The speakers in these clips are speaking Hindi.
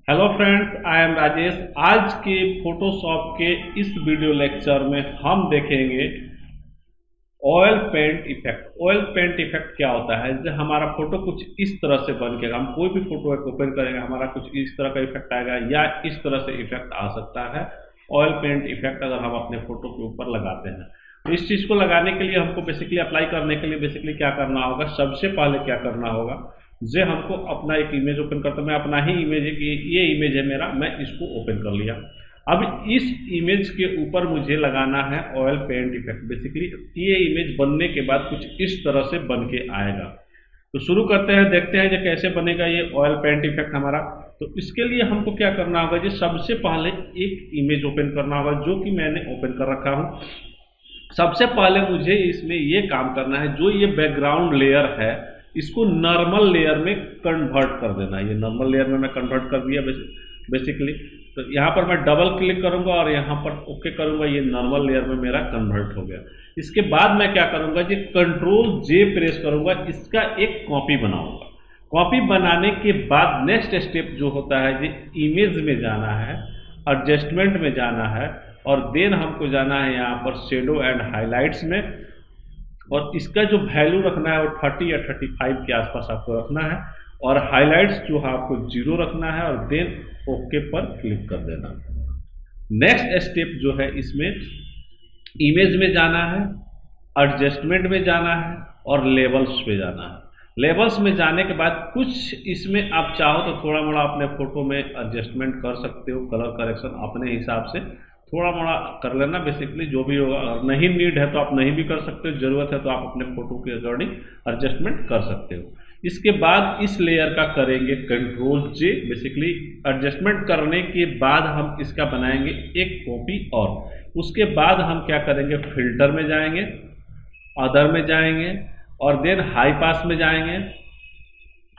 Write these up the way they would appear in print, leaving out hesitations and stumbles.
Hello friends, I am Rajesh. आज के फोटोशॉप के इस वीडियो लेक्चर में हम देखेंगे oil paint effect. Oil paint effect क्या होता है? जैसे हमारा फोटो कुछ इस तरह से बन के, हम कोई भी फोटो ओपन करेंगे हमारा कुछ इस तरह का इफेक्ट आएगा या इस तरह से इफेक्ट आ सकता है। ऑयल पेंट इफेक्ट अगर हम अपने फोटो के ऊपर लगाते हैं तो इस चीज़ को लगाने के लिए हमको बेसिकली अप्लाई करने के लिए बेसिकली क्या करना होगा, सबसे पहले क्या करना होगा, जे हमको अपना एक इमेज ओपन करता, मैं अपना ही इमेज है कि ये इमेज है मेरा, मैं इसको ओपन कर लिया। अब इस इमेज के ऊपर मुझे लगाना है ऑयल पेंट इफेक्ट। बेसिकली ये इमेज बनने के बाद कुछ इस तरह से बन के आएगा। तो शुरू करते हैं, देखते हैं जो कैसे बनेगा ये ऑयल पेंट इफेक्ट हमारा। तो इसके लिए हमको क्या करना होगा, जी सबसे पहले एक इमेज ओपन करना होगा जो कि मैंने ओपन कर रखा हूँ। सबसे पहले मुझे इसमें ये काम करना है, जो ये बैकग्राउंड लेयर है इसको नॉर्मल लेयर में कन्वर्ट कर देना है। ये नॉर्मल लेयर में मैं कन्वर्ट कर दिया बेसिकली। तो यहाँ पर मैं डबल क्लिक करूँगा और यहाँ पर ओके करूँगा, ये नॉर्मल लेयर में मेरा कन्वर्ट हो गया। इसके बाद मैं क्या करूँगा जी, कंट्रोल जे प्रेस करूँगा, इसका एक कॉपी बनाऊँगा। कॉपी बनाने के बाद नेक्स्ट स्टेप जो होता है जी, इमेज में जाना है, एडजस्टमेंट में जाना है और देन हमको जाना है यहाँ पर शेडो एंड हाईलाइट्स में, और इसका जो वैल्यू रखना है वो 30 या 35 के आसपास आपको रखना है, और हाइलाइट्स जो है आपको 0 रखना है और देन ओके पर क्लिक कर देना। नेक्स्ट स्टेप जो है, इसमें इमेज में जाना है, एडजस्टमेंट में जाना है और लेबल्स पे जाना है। लेबल्स में जाने के बाद कुछ इसमें आप चाहो तो थोड़ा मोड़ा अपने फोटो में एडजस्टमेंट कर सकते हो, कलर करेक्शन अपने हिसाब से थोड़ा मोड़ा कर लेना, बेसिकली जो भी होगा। अगर नहीं नीड है तो आप नहीं भी कर सकते हो, जरूरत है तो आप अपने फोटो के अकॉर्डिंग एडजस्टमेंट कर सकते हो। इसके बाद इस लेयर का करेंगे कंट्रोल जे। बेसिकली एडजस्टमेंट करने के बाद हम इसका बनाएंगे एक कॉपी, और उसके बाद हम क्या करेंगे, फिल्टर में जाएंगे, अदर में जाएंगे और देन हाई पास में जाएंगे।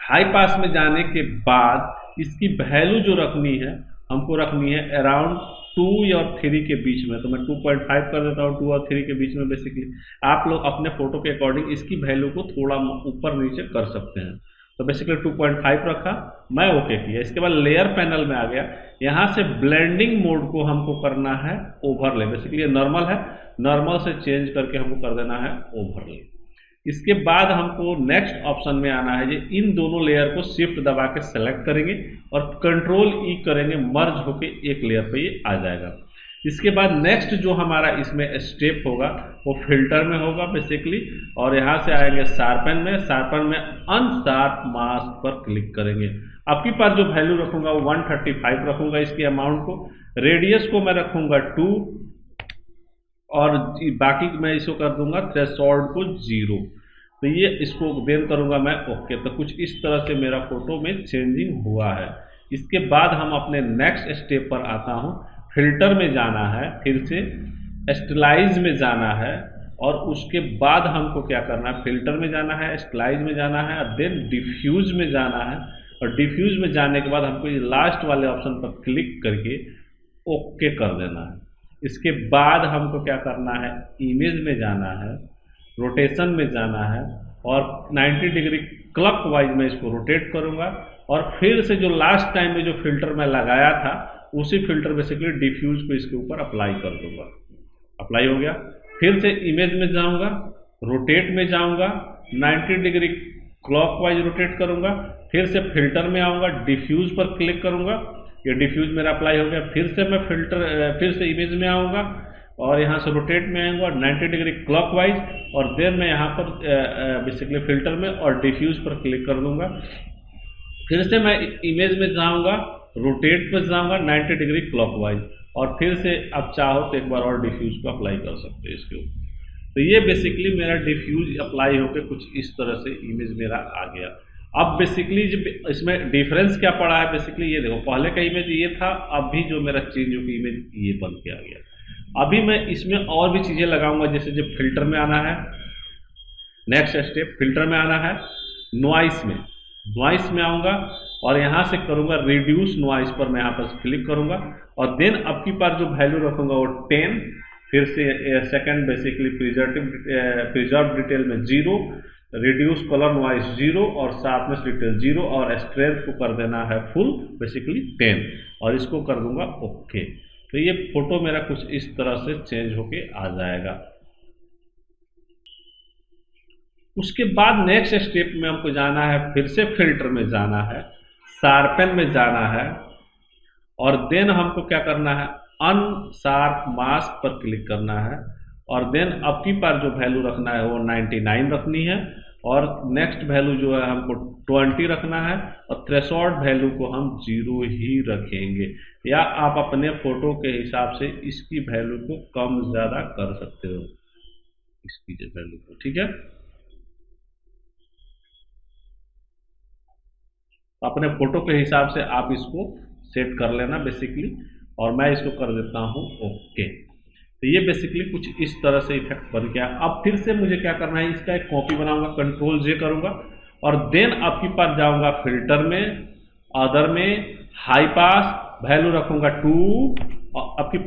हाई पास में जाने के बाद इसकी वैल्यू जो रखनी है हमको रखनी है अराउंड 2 और 3 के बीच में। तो मैं 2.5 कर देता हूँ, 2 और 3 के बीच में। बेसिकली आप लोग अपने फोटो के अकॉर्डिंग इसकी वैल्यू को थोड़ा ऊपर नीचे कर सकते हैं। तो बेसिकली 2.5 रखा, मैं ओके किया। इसके बाद लेयर पैनल में आ गया, यहाँ से ब्लेंडिंग मोड को हमको करना है ओवरले। बेसिकली ये नॉर्मल है, नॉर्मल से चेंज करके हमको कर देना है ओवरले। इसके बाद हमको नेक्स्ट ऑप्शन में आना है, जी इन दोनों लेयर को शिफ्ट दबा के सेलेक्ट करेंगे और कंट्रोल ई करेंगे, मर्ज होके एक लेयर पे ये आ जाएगा। इसके बाद नेक्स्ट जो हमारा इसमें स्टेप होगा वो फिल्टर में होगा बेसिकली, और यहाँ से आएंगे शार्पन में। शार्पन में अनशार्प मास्क पर क्लिक करेंगे। आपकी पास जो वैल्यू रखूंगा वो 135 रखूंगा इसकी अमाउंट को। रेडियस को मैं रखूंगा 2 और बाकी मैं इसको कर दूंगा थ्रेशोल्ड को 0। तो ये इसको देन करूंगा मैं ओके। तो कुछ इस तरह से मेरा फोटो में चेंजिंग हुआ है। इसके बाद हम अपने नेक्स्ट स्टेप पर आता हूँ। फिल्टर में जाना है, फिर से स्टाइलाइज में जाना है और उसके बाद हमको क्या करना है, फिल्टर में जाना है, स्टाइलाइज में जाना है और देन डिफ्यूज में जाना है। और डिफ्यूज में जाने के बाद हमको ये लास्ट वाले ऑप्शन पर क्लिक करके ओके कर देना है। इसके बाद हमको क्या करना है, इमेज में जाना है, रोटेशन में जाना है और 90 डिग्री क्लॉकवाइज में इसको रोटेट करूंगा। और फिर से जो लास्ट टाइम में जो फिल्टर मैं लगाया था उसी फिल्टर बेसिकली डिफ्यूज को इसके ऊपर अप्लाई कर दूंगा। अप्लाई हो गया। फिर से इमेज में जाऊंगा, रोटेट में जाऊंगा, 90 डिग्री क्लॉकवाइज रोटेट करूंगा। फिर से फिल्टर में आऊंगा, डिफ्यूज पर क्लिक करूंगा, ये डिफ्यूज मेरा अप्लाई हो गया। फिर से मैं फिर से इमेज में आऊँगा और यहाँ से रोटेट में आऊँगा 90 डिग्री क्लॉकवाइज, और देन मैं यहाँ पर बेसिकली फिल्टर में और डिफ्यूज पर क्लिक कर दूंगा। फिर से मैं इमेज में जाऊँगा, रोटेट पर जाऊँगा 90 डिग्री क्लॉकवाइज, और फिर से आप चाहो तो एक बार और डिफ्यूज को अप्लाई कर सकते हैं इसके ऊपर। तो ये बेसिकली मेरा डिफ्यूज अप्लाई होकर कुछ इस तरह से इमेज मेरा आ गया। अब बेसिकली जब इसमें डिफरेंस क्या पड़ा है, बेसिकली ये देखो, पहले का इमेज ये था, अभी जो मेरा चेंज होकर इमेज ये बन के आ गया। अभी मैं इसमें और भी चीज़ें लगाऊंगा, जैसे जब फिल्टर में आना है, नेक्स्ट स्टेप फिल्टर में आना है, नॉइस में आऊँगा और यहाँ से करूँगा रिड्यूस नॉइस पर मैं यहाँ पर क्लिक करूँगा और देन अब की बार जो वैल्यू रखूँगा वो 10, फिर से सेकंड बेसिकली प्रिजर्व डिटेल में 0, रिड्यूस कलर नॉइस 0 और शार्पनेस डिटेल 0 और स्ट्रेंथ को कर देना है फुल बेसिकली 10 और इसको कर दूंगा ओके। तो ये फोटो मेरा कुछ इस तरह से चेंज होके आ जाएगा। उसके बाद नेक्स्ट स्टेप में हमको जाना है, फिर से फिल्टर में जाना है, शार्पन में जाना है और देन हमको क्या करना है, अनशार्प मास्क पर क्लिक करना है और देन अब की बार जो वैल्यू रखना है वो 99 रखनी है और नेक्स्ट वैल्यू जो है हमको 20 रखना है और थ्रेशोल्ड वैल्यू को हम 0 ही रखेंगे, या आप अपने फोटो के हिसाब से इसकी वैल्यू को कम ज़्यादा कर सकते हो, इसकी जो वैल्यू को, ठीक है। अपने फोटो के हिसाब से आप इसको सेट कर लेना बेसिकली, और मैं इसको कर देता हूँ ओके। तो ये बेसिकली कुछ इस तरह से इफेक्ट बन गया। अब फिर से मुझे क्या करना है, इसका एक कॉपी बनाऊंगा, कंट्रोल जे करूंगा और देन आपके पास जाऊंगा फिल्टर में, अदर में, हाई पास वैल्यू रखूंगा 2 और आपकी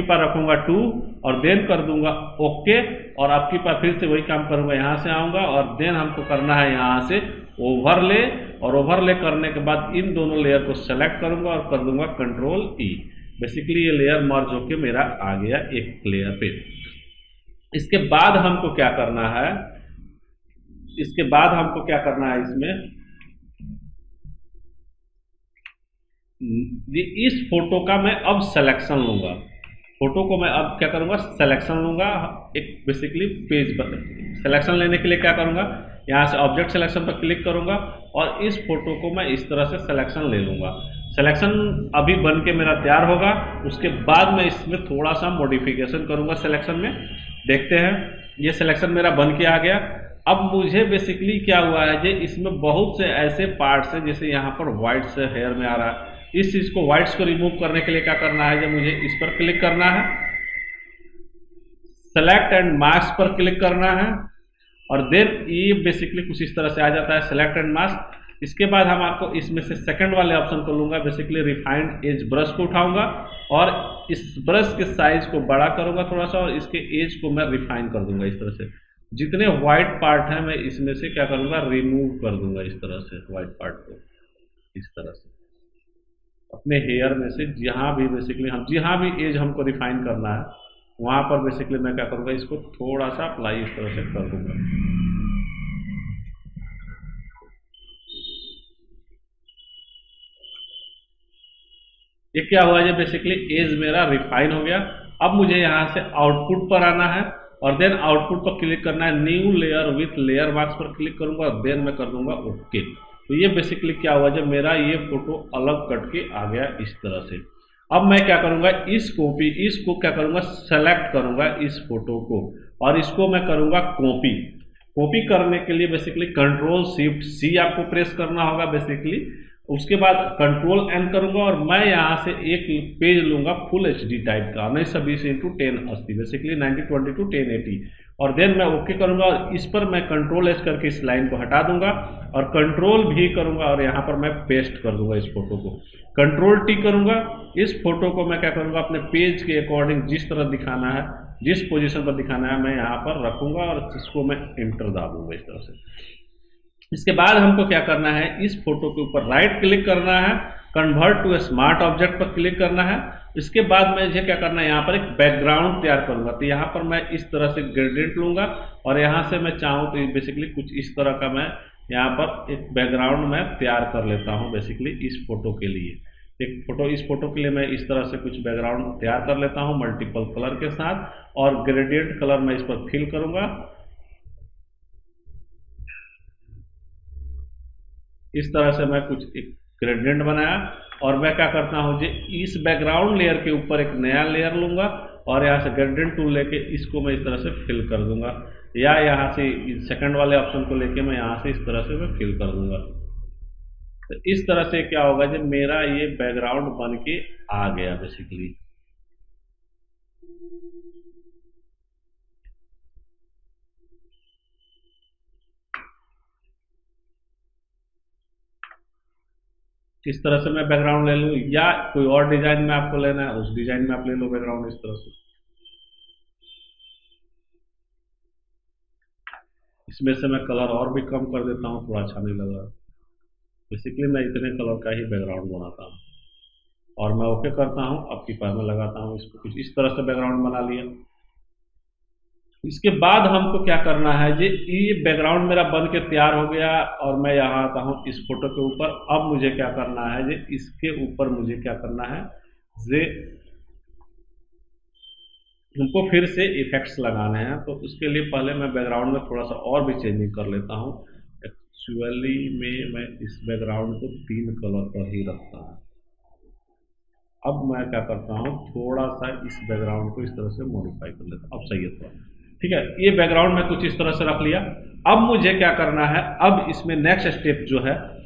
पास रखूंगा 2 और देन कर दूंगा ओके और आपकी पास फिर से वही काम करूंगा, यहाँ से आऊंगा और देन हमको करना है यहाँ से ओवरले, और ओवरले करने के बाद इन दोनों लेयर को सेलेक्ट करूंगा और कर दूंगा कंट्रोल ई। बेसिकली ये लेयर मर्ज होके मेरा आ गया एक लेयर पे। इसके बाद हमको क्या करना है, इसके बाद हमको क्या करना है, इसमें इस फोटो का मैं अब सिलेक्शन लूंगा, फोटो को मैं अब क्या करूंगा, सिलेक्शन लूंगा। एक बेसिकली पेज पर सिलेक्शन लेने के लिए क्या करूंगा, यहाँ से ऑब्जेक्ट सिलेक्शन पर क्लिक करूंगा और इस फोटो को मैं इस तरह से सिलेक्शन ले लूंगा। सिलेक्शन अभी बन के मेरा तैयार होगा, उसके बाद मैं इसमें थोड़ा सा मॉडिफिकेशन करूंगा सिलेक्शन में। देखते हैं, ये सिलेक्शन मेरा बन के आ गया। अब मुझे बेसिकली क्या हुआ है, जे इसमें बहुत से ऐसे पार्ट्स हैं, जैसे यहाँ पर व्हाइट से हेयर में आ रहा है, इस चीज को व्हाइट्स को रिमूव करने के लिए क्या करना है, जब मुझे इस पर क्लिक करना है, सेलेक्ट एंड मास्क पर क्लिक करना है और देन ये बेसिकली कुछ इस तरह से आ जाता है, सेलेक्ट एंड मास्क। इसके बाद हम आपको इसमें से सेकंड वाले ऑप्शन को लूंगा, बेसिकली रिफाइंड एज ब्रश को उठाऊंगा और इस ब्रश के साइज को बड़ा करूंगा थोड़ा सा और इसके एज को मैं रिफाइन कर दूंगा इस तरह से। जितने व्हाइट पार्ट हैं मैं इसमें से क्या करूंगा, रिमूव कर दूंगा इस तरह से व्हाइट पार्ट को, इस तरह से अपने हेयर में से जहां भी बेसिकली हम जहां भी एज हमको रिफाइन करना है वहां पर बेसिकली मैं क्या करूंगा, इसको थोड़ा सा अप्लाई इस तरह से कर दूंगा। ये क्या हुआ, ये बेसिकली एज मेरा रिफाइन हो गया। अब मुझे यहाँ से आउटपुट पर आना है और देन आउटपुट पर क्लिक करना है, new layer with layer marks पर क्लिक करूंगा और देन मैं कर दूंगा ओके। तो ये बेसिकली क्या हुआ, जब मेरा ये फोटो अलग कट के आ गया इस तरह से। अब मैं क्या करूंगा, इसको क्या करूंगा, सेलेक्ट करूंगा इस फोटो को और इसको मैं करूंगा कॉपी। कॉपी करने के लिए बेसिकली कंट्रोल शिफ्ट सी आपको प्रेस करना होगा बेसिकली। उसके बाद कंट्रोल एन करूंगा और मैं यहाँ से एक पेज लूंगा फुल एचडी टाइप का, 1920x1080 बेसिकली 1920x1080 और देन मैं ओके करूंगा और इस पर मैं कंट्रोल एच करके इस लाइन को हटा दूंगा और कंट्रोल भी करूंगा और यहाँ पर मैं पेस्ट कर दूंगा इस फोटो को। कंट्रोल टी करूंगा, इस फोटो को मैं क्या करूंगा, अपने पेज के अकॉर्डिंग जिस तरह दिखाना है, जिस पोजीशन पर दिखाना है मैं यहाँ पर रखूंगा और इसको मैं इंटर दाबूंगा इस तरह से। इसके बाद हमको क्या करना है, इस फोटो के ऊपर राइट क्लिक करना है, convert to a smart object पर क्लिक करना है। इसके बाद मुझे क्या करना है, यहाँ पर एक बैकग्राउंड तैयार करूंगा। तो यहाँ पर मैं इस तरह से ग्रेडियंट लूंगा और यहाँ से मैं चाहूँ तो बेसिकली कुछ इस तरह का मैं यहाँ पर एक बैकग्राउंड मैं तैयार कर लेता हूँ बेसिकली इस फोटो के लिए। इस फोटो के लिए मैं इस तरह से कुछ बैकग्राउंड तैयार कर लेता हूँ मल्टीपल कलर के साथ और ग्रेडियंट कलर मैं इस पर फिल करूंगा इस तरह से। मैं कुछ एक ग्रेडियंट बनाया और मैं क्या करता हूँ जी, इस बैकग्राउंड लेयर के ऊपर एक नया लेयर लूंगा और यहाँ से ग्रेडियंट टूल लेके इसको मैं इस तरह से फिल कर दूंगा, या यहाँ से सेकंड वाले ऑप्शन को लेके मैं यहाँ से इस तरह से मैं फिल कर दूंगा। तो इस तरह से क्या होगा, जब मेरा ये बैकग्राउंड बन के आ गया बेसिकली। इस तरह से मैं बैकग्राउंड ले लूँ, या कोई और डिजाइन में आपको लेना है उस डिजाइन में आप ले लो बैकग्राउंड इस तरह से। इसमें से मैं कलर और भी कम कर देता हूँ, थोड़ा अच्छा नहीं लग रहा। बेसिकली मैं इतने कलर का ही बैकग्राउंड बनाता हूँ और मैं ओके करता हूँ। अब की पार में लगाता हूँ, इसको कुछ इस तरह से बैकग्राउंड बना लिया। इसके बाद हमको क्या करना है, ये बैकग्राउंड मेरा बन के तैयार हो गया और मैं यहाँ आता हूँ इस फोटो के ऊपर। अब मुझे क्या करना है, इसके ऊपर मुझे क्या करना है, हमको फिर से इफेक्ट्स लगाने हैं। तो उसके लिए पहले मैं बैकग्राउंड में थोड़ा सा और भी चेंजिंग कर लेता हूँ। एक्चुअली में मैं इस बैकग्राउंड को 3 कलर पर ही रखता हूँ। अब मैं क्या करता हूँ, थोड़ा सा इस बैकग्राउंड को इस तरह से मॉडिफाई कर लेता हूँ। अब सही है थोड़ा, ठीक है। ये बैकग्राउंड में कुछ इस तरह से रख लिया। अब मुझे क्या करना है, अब इसमें नेक्स्ट स्टेप जो है,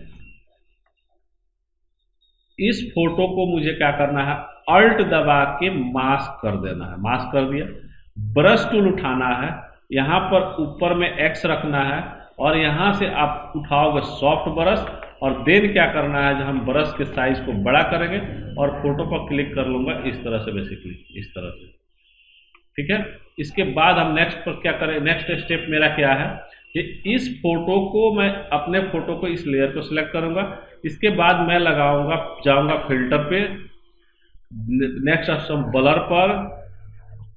इस फोटो को मुझे क्या करना है, अल्ट दबा के मास्क कर देना है। मास्क कर दिया। ब्रश टूल उठाना है, यहाँ पर ऊपर में एक्स रखना है और यहाँ से आप उठाओगे सॉफ्ट ब्रश और देन क्या करना है, हम ब्रश के साइज को बड़ा करेंगे और फोटो पर क्लिक कर लूंगा इस तरह से, बेसिकली इस तरह से, ठीक है। इसके बाद हम नेक्स्ट पर क्या करें, नेक्स्ट स्टेप मेरा क्या है कि इस फोटो को मैं अपने फोटो को इस लेयर को सिलेक्ट करूंगा। इसके बाद मैं लगाऊंगा, जाऊंगा फिल्टर पे, नेक्स्ट ऑप्शन ब्लर पर,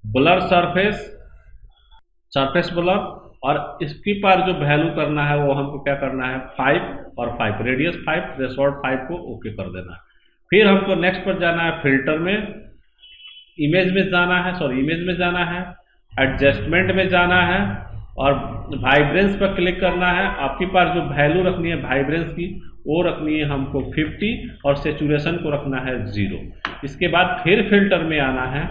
ब्लर सरफेस ब्लर, और इसकी पर जो वैल्यू करना है वो हमको क्या करना है 5 और 5, रेडियस 5, थ्रेशोल्ड 5 को ओके कर देना है। फिर हमको नेक्स्ट पर जाना है, फिल्टर में, इमेज में जाना है, एडजस्टमेंट में जाना है और वाइब्रेंस पर क्लिक करना है। आपके पास जो वैल्यू रखनी है वाइब्रेंस की वो रखनी है हमको 50 और सेचुरेशन को रखना है 0। इसके बाद फिर फिल्टर में आना है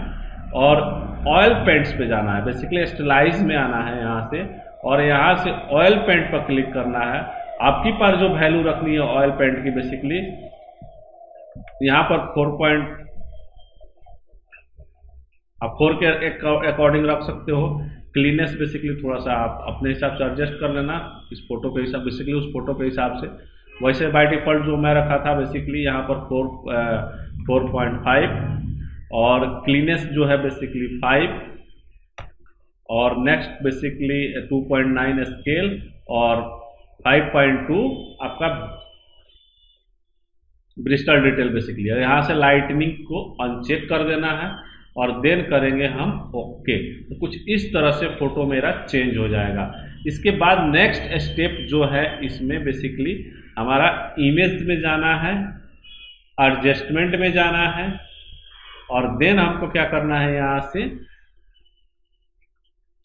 और ऑयल पेंट्स पे जाना है, बेसिकली स्टाइलाइज में आना है यहाँ से, और यहाँ से ऑयल पेंट पर क्लिक करना है। आपकी पास जो वैल्यू रखनी है ऑयल पेंट की, बेसिकली यहाँ पर 4 के अकॉर्डिंग रख सकते हो। क्लीनेस बेसिकली थोड़ा सा आप अपने हिसाब से एडजस्ट कर लेना, इस फोटो के हिसाब, बेसिकली उस फोटो के हिसाब से। वैसे बाय डिफॉल्ट जो मैं रखा था बेसिकली यहाँ पर 4.5 और क्लीनेस जो है बेसिकली 5 और नेक्स्ट बेसिकली 2.9 स्केल और 5.2 आपका ब्रिस्टल डिटेल बेसिकली। यहाँ से लाइटनिंग को अनचेक कर देना है और देन करेंगे हम ओके। तो कुछ इस तरह से फोटो मेरा चेंज हो जाएगा। इसके बाद नेक्स्ट स्टेप जो है इसमें बेसिकली हमारा इमेज में जाना है, एडजस्टमेंट में जाना है और देन हमको क्या करना है, यहाँ से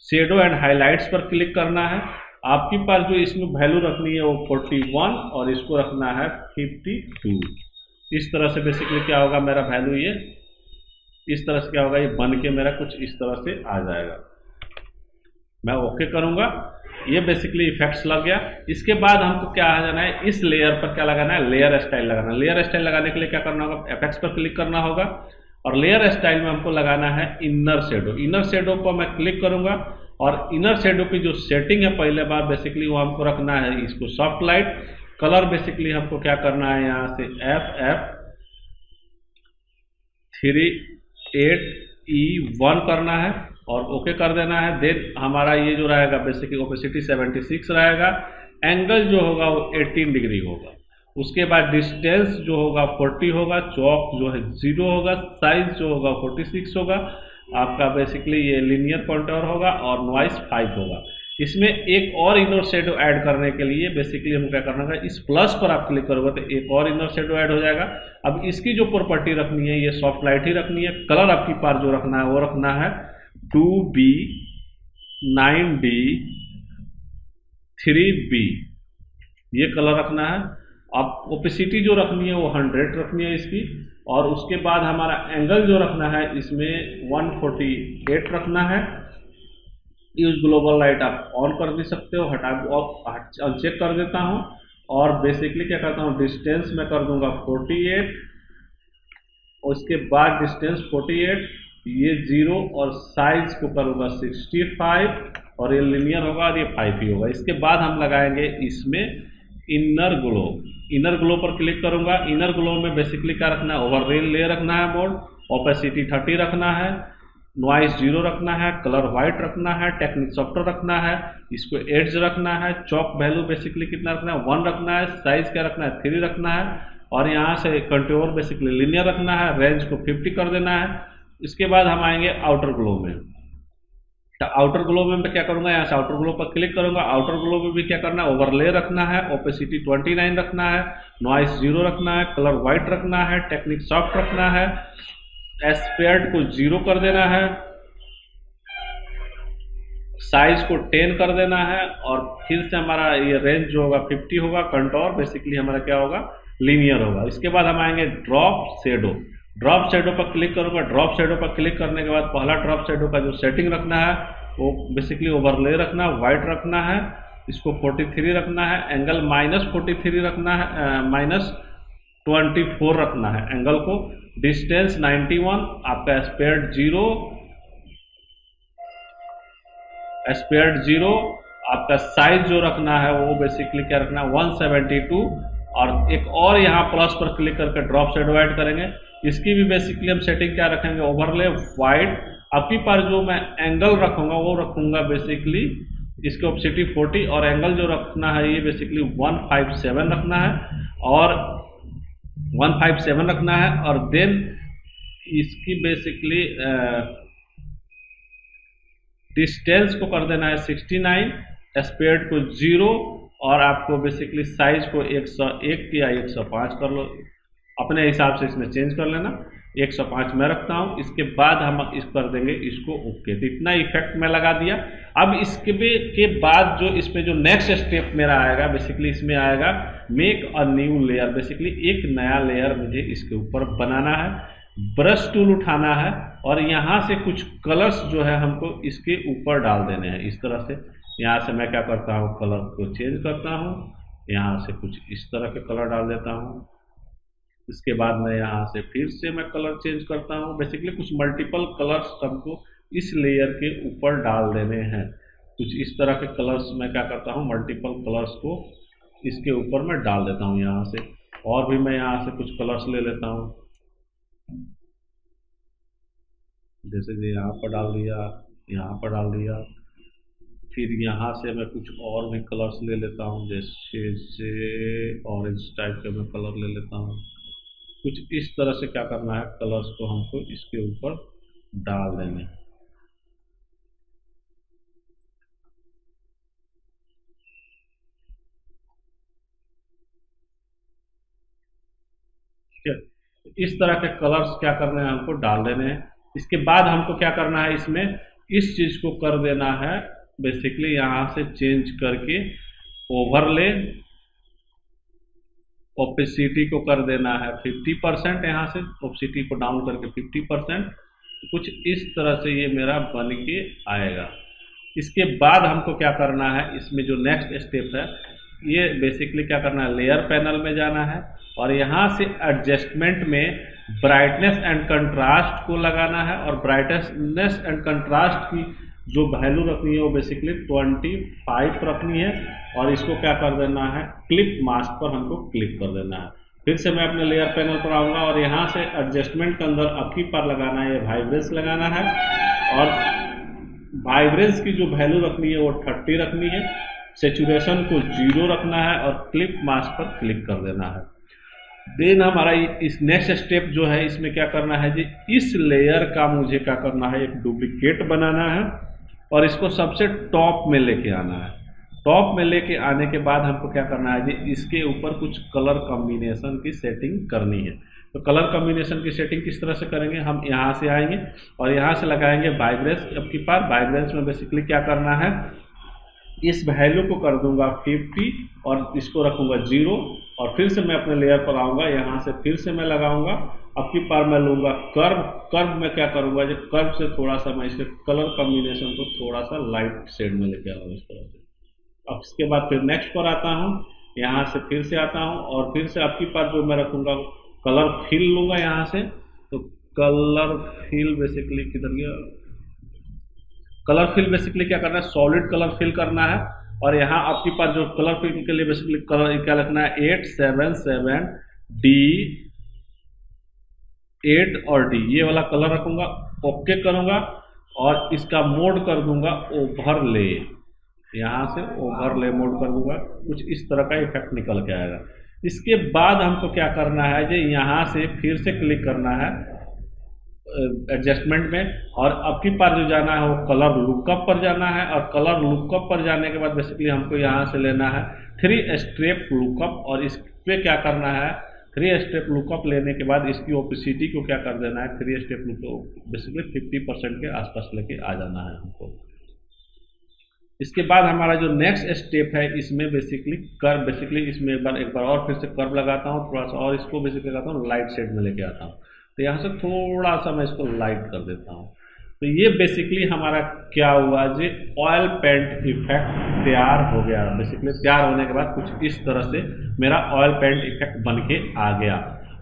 शेडो एंड हाइलाइट्स पर क्लिक करना है। आपके पास जो इसमें वैल्यू रखनी है वो 41 और इसको रखना है 52। इस तरह से बेसिकली क्या होगा, मेरा वैल्यू ये इस तरह से क्या होगा, ये बन के मेरा कुछ इस तरह से आ जाएगा। मैं ओके करूंगा, ये बेसिकली इफेक्ट्स लग गया। इसके बाद हमको क्या आ जाना है, इस लेयर पर क्या लगाना है, लेयर स्टाइल लगाना है। लेयर स्टाइल लगाने के लिए क्या करना होगा, एपेक्स पर क्लिक करना होगा और लेयर स्टाइल में हमको लगाना है इनर शेडो। इनर शेडो पर मैं क्लिक करूंगा और इनर शेडो की जो सेटिंग है पहले बार बेसिकली वो हमको रखना है इसको सॉफ्ट लाइट। कलर बेसिकली हमको क्या करना है, यहाँ से FF38E1 करना है और ओके कर देना है। देन हमारा ये जो रहेगा बेसिकली ओपेसिटी 76 रहेगा, एंगल जो होगा वो 18 डिग्री होगा। उसके बाद डिस्टेंस जो होगा 40 होगा, चौक जो है 0 होगा, साइज जो होगा 46 होगा, आपका बेसिकली ये लीनियर कंटूर होगा और नॉइस 5 होगा। इसमें एक और इनर शेडो ऐड करने के लिए बेसिकली हम क्या करना है, इस प्लस पर आप क्लिक करोगे तो एक और इनर शेडो ऐड हो जाएगा। अब इसकी जो प्रॉपर्टी रखनी है ये सॉफ्ट लाइट ही रखनी है। कलर आपकी पास जो रखना है वो रखना है 2B 9D 3B, ये कलर रखना है। अब ओपेसिटी जो रखनी है वो 100 रखनी है इसकी, और उसके बाद हमारा एंगल जो रखना है इसमें 148 रखना है। यूज ग्लोबल लाइट आप ऑन कर भी सकते हो, हटा और अनचेक कर देता हूँ और बेसिकली क्या करता हूँ, डिस्टेंस में कर दूंगा 48, उसके बाद डिस्टेंस 48, ये 0 और साइज को करूँगा 65 और ये लिनियर होगा और ये 5 ही होगा। इसके बाद हम लगाएंगे इसमें इनर ग्लो। इनर ग्लो पर क्लिक करूंगा। इनर ग्लो में बेसिकली क्या रखना है, ओवरले रखना है मोड, ओपेसिटी 30 रखना है, नॉइस 0 रखना है, कलर वाइट रखना है, टेक्निक सॉफ्टवेयर रखना है, इसको एड्ज रखना है, चॉक वैल्यू बेसिकली कितना रखना है 1 रखना है, साइज क्या रखना है 3 रखना है, और यहाँ से कंट्रोल बेसिकली लीनियर रखना है, रेंज को 50 कर देना है। इसके बाद हम आएंगे आउटर ग्लो में। तो आउटर ग्लो में मैं क्या करूंगा, यहाँ से आउटर ग्लो पर क्लिक करूंगा। आउटर ग्लो में भी क्या करना है, ओवरले रखना है, ओपेसिटी 29 रखना है, नॉइस 0 रखना है, कलर वाइट रखना है, टेक्निक सॉफ्ट रखना है, एस्पेक्ट को 0 कर देना है, साइज को 10 कर देना है, और फिर से हमारा ये रेंज जो होगा 50 होगा, कंटोर बेसिकली हमारा क्या होगा लीनियर होगा। इसके बाद हम आएंगे ड्रॉप शेडो। ड्रॉप शेडो पर क्लिक करूंगा। ड्रॉप शेडो पर क्लिक करने के बाद पहला ड्रॉप शेडो का जो सेटिंग रखना है वो बेसिकली ओवरले रखना है, वाइट रखना है, इसको 43 रखना है, एंगल -43 रखना है, -24 रखना है एंगल को, डिस्टेंस 91, आपका एस्पेक्ट 0, आपका साइज जो रखना है वो बेसिकली क्या रखना है 172, और एक और यहाँ प्लस पर क्लिक करके ड्रॉप शेडो ऐड करेंगे। इसकी भी बेसिकली हम सेटिंग क्या रखेंगे, ओवरले वाइट। आपकी पर जो मैं एंगल रखूंगा वो रखूंगा बेसिकली इसके ऑप्सिटी 40, और एंगल जो रखना है ये बेसिकली 157 रखना है, और 157 रखना है, और देन इसकी बेसिकली डिस्टेंस को कर देना है 69, एस्पेक्ट को 0, और आपको बेसिकली साइज को 101 या 105 कर लो, अपने हिसाब से इसमें चेंज कर लेना। 105 में रखता हूँ। इसके बाद हम इस कर देंगे इसको ओके। तो इतना इफेक्ट मैं लगा दिया। अब इसके बाद जो इसमें जो नेक्स्ट स्टेप मेरा आएगा बेसिकली इसमें आएगा make a new layer. Basically एक नया लेयर मुझे इसके ऊपर बनाना है। ब्रश टूल उठाना है और यहाँ से कुछ कलर्स जो है हमको इसके ऊपर डाल देने हैं। इस तरह से यहाँ से मैं क्या करता हूँ, कलर को चेंज करता हूँ। यहाँ से कुछ इस तरह के कलर डाल देता हूँ। इसके बाद मैं यहाँ से फिर से मैं कलर चेंज करता हूँ। बेसिकली कुछ मल्टीपल कलर्स हमको इस लेयर के ऊपर डाल देने हैं। कुछ इस तरह के कलर्स मैं क्या करता हूँ, मल्टीपल कलर्स को इसके ऊपर मैं डाल देता हूँ यहाँ से। और भी मैं यहाँ से कुछ कलर्स ले लेता हूँ, जैसे कि यहाँ पर डाल दिया, यहाँ पर डाल दिया। फिर यहाँ से मैं कुछ और भी कलर्स ले लेता हूँ, जैसे ऑरेंज टाइप के मैं कलर ले लेता हूँ। कुछ इस तरह से क्या करना है, कलर्स को हमको इसके ऊपर डाल देंगे। ठीक है, इस तरह के कलर्स क्या करने हैं, हमको डाल देने हैं। इसके बाद हमको क्या करना है, इसमें इस चीज को कर देना है बेसिकली यहाँ से चेंज करके ओवरले ओपेसिटी को कर देना है 50%। यहाँ से ओपेसिटी को डाउन करके 50%। कुछ इस तरह से ये मेरा बन के आएगा। इसके बाद हमको क्या करना है, इसमें जो नेक्स्ट स्टेप है ये बेसिकली क्या करना है, लेयर पैनल में जाना है और यहाँ से एडजस्टमेंट में ब्राइटनेस एंड कंट्रास्ट को लगाना है। और ब्राइटनेस एंड कंट्रास्ट की जो वैल्यू रखनी है वो बेसिकली 25 रखनी है। और इसको क्या कर देना है, क्लिप मास्क पर हमको क्लिक कर देना है। फिर से मैं अपने लेयर पैनल पर आऊँगा और यहाँ से एडजस्टमेंट के अंदर अपनी पर लगाना है, वाइब्रेंस लगाना है। और वाइब्रेंस की जो वैल्यू रखनी है वो 30 रखनी है। सेचुरेशन को 0 रखना है और क्लिप मास्क पर क्लिक कर देना है। देन हमारा इस नेक्स्ट स्टेप जो है इसमें क्या करना है जी, इस लेयर का मुझे क्या करना है, एक डुप्लीकेट बनाना है और इसको सबसे टॉप में लेके आना है। टॉप में लेके आने के बाद हमको क्या करना है जी, इसके ऊपर कुछ कलर कॉम्बिनेशन की सेटिंग करनी है। तो कलर कॉम्बिनेशन की सेटिंग किस तरह से करेंगे, हम यहाँ से आएंगे और यहाँ से लगाएंगे वाइब्रेंस। अब की बार वाइब्रेंस में बेसिकली क्या करना है, इस वैल्यू को कर दूंगा 50 और इसको रखूंगा 0। और फिर से मैं अपने लेयर पर आऊँगा, यहाँ से फिर से मैं लगाऊंगा। अब की बार मैं लूँगा कर्व। कर्व में क्या करूँगा, जो कर्व से थोड़ा सा मैं इसके कलर कॉम्बिनेशन को थोड़ा सा लाइट शेड में लेके आऊँगा इस तरह से। अब इसके बाद फिर नेक्स्ट पर आता हूँ, यहाँ से फिर से आता हूँ और फिर से अब की बार जो मैं रखूँगा कलर फिल लूँगा यहाँ से। तो कलर फिल बेसिकली किधर गया, कलर फिल बेसिकली क्या करना है, सॉलिड कलर फिल करना है। और यहाँ आपके पास जो कलर फिल के लिए बेसिकली कलर क्या लिखना है, 877 D 8 और D, ये वाला कलर रखूंगा। ओके करूंगा और इसका मोड कर दूंगा ओवरले, यहाँ से ओवरले मोड कर दूंगा, कुछ इस तरह का इफेक्ट निकल के आएगा। इसके बाद हमको क्या करना है, जो यहाँ से फिर से क्लिक करना है एडजस्टमेंट में, और अब की बार जो जाना है वो कलर लुकअप पर जाना है, और कलर लुकअप पर जाने के बाद बेसिकली हमको यहाँ से लेना है 3 स्टेप लुकअप, और इस पे क्या करना है 3 स्टेप लुकअप लेने के बाद इसकी ओपेसिटी को क्या कर देना है 3 स्टेप लुकअप बेसिकली 50% के आसपास लेके आ जाना है हमको। इसके बाद हमारा जो नेक्स्ट स्टेप है इसमें बेसिकली इसमें एक बार और फिर से कर्व लगाता हूँ थोड़ा सा, और इसको बेसिकली लगाता हूँ लाइट शेड में लेके आता हूँ। तो यहाँ से थोड़ा सा मैं इसको लाइट कर देता हूँ। तो ये बेसिकली हमारा क्या हुआ जी, ऑयल पेंट इफेक्ट तैयार हो गया। बेसिकली तैयार होने के बाद कुछ इस तरह से मेरा ऑयल पेंट इफेक्ट बन के आ गया।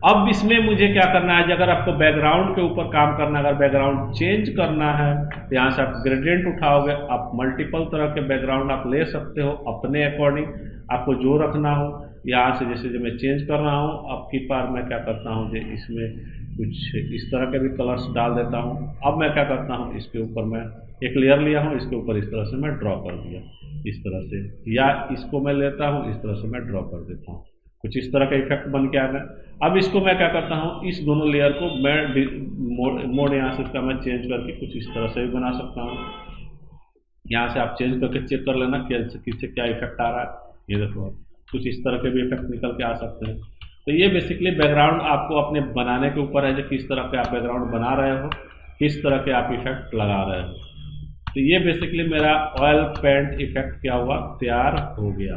अब इसमें मुझे क्या करना है, अगर आपको बैकग्राउंड के ऊपर काम करना है, अगर बैकग्राउंड चेंज करना है तो यहाँ से आप ग्रेडियंट उठाओगे, आप मल्टीपल तरह के बैकग्राउंड आप ले सकते हो अपने अकॉर्डिंग, आपको जो रखना हो। यहाँ से जैसे जो मैं चेंज कर रहा हूँ, अब की बार मैं क्या करता हूँ कि इसमें कुछ इस तरह के भी कलर्स डाल देता हूँ। अब मैं क्या करता हूँ, इसके ऊपर मैं एक लेयर लिया हूँ, इसके ऊपर इस तरह से मैं ड्रॉ कर दिया इस तरह से, या इसको मैं लेता हूँ इस तरह से मैं ड्रॉ कर देता हूँ, कुछ इस तरह का इफेक्ट बन के आ गया। अब इसको मैं क्या करता हूँ, इस दोनों लेयर को मैं मोड यहाँ से इसका मैं चेंज करके कुछ इस तरह से भी बना सकता हूँ। यहाँ से आप चेंज करके चेक कर लेना किससे क्या इफेक्ट आ रहा है। ये देखो कुछ इस तरह के भी इफेक्ट निकल के आ सकते हैं। तो ये बेसिकली बैकग्राउंड आपको अपने बनाने के ऊपर है, जो किस तरह के आप बैकग्राउंड बना रहे हो, किस तरह के आप इफेक्ट लगा रहे हो। तो ये बेसिकली मेरा ऑयल पेंट इफेक्ट क्या हुआ, तैयार हो गया।